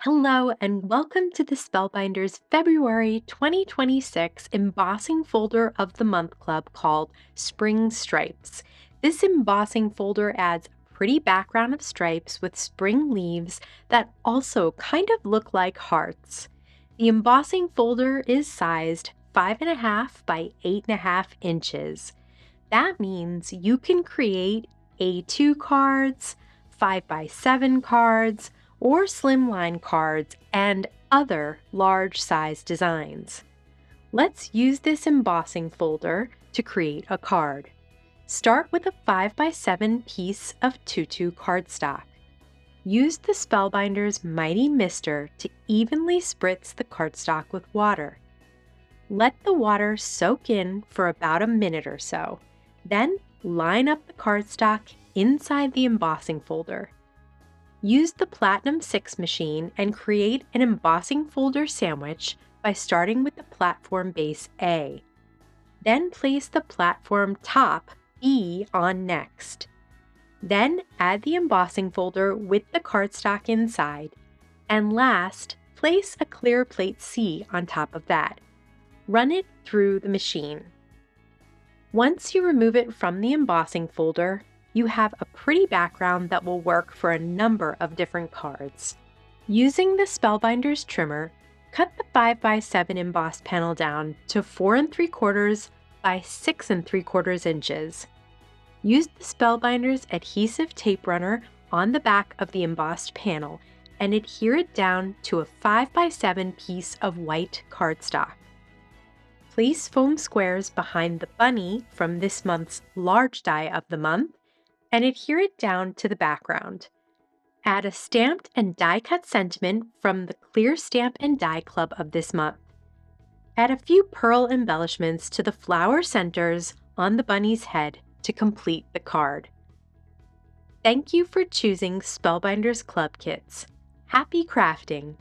Hello, and welcome to the Spellbinders February 2026 Embossing Folder of the Month Club called Spring Stripes. This embossing folder adds a pretty background of stripes with spring leaves that also kind of look like hearts. The embossing folder is sized 5.5 by 8.5 inches. That means you can create A2 cards, 5 by 7 cards, or slimline cards and other large size designs. Let's use this embossing folder to create a card. Start with a 5 by 7 piece of tutu cardstock. Use the Spellbinders Mighty Mister to evenly spritz the cardstock with water. Let the water soak in for about a minute or so. Then line up the cardstock inside the embossing folder. Use the Platinum 6 machine and create an embossing folder sandwich by starting with the platform base A. Then place the platform top B on next. Then add the embossing folder with the cardstock inside. And last, place a clear plate C on top of that. Run it through the machine. Once you remove it from the embossing folder, you have a pretty background that will work for a number of different cards. Using the Spellbinders trimmer, cut the 5 by 7 embossed panel down to 4 3/4 by 6 3/4 inches. Use the Spellbinders adhesive tape runner on the back of the embossed panel and adhere it down to a 5 by 7 piece of white cardstock. Place foam squares behind the bunny from this month's large die of the month and adhere it down to the background. Add a stamped and die-cut sentiment from the Clear Stamp and Die Club of this month. Add a few pearl embellishments to the flower centers on the bunny's head to complete the card. Thank you for choosing Spellbinders Club Kits. Happy crafting!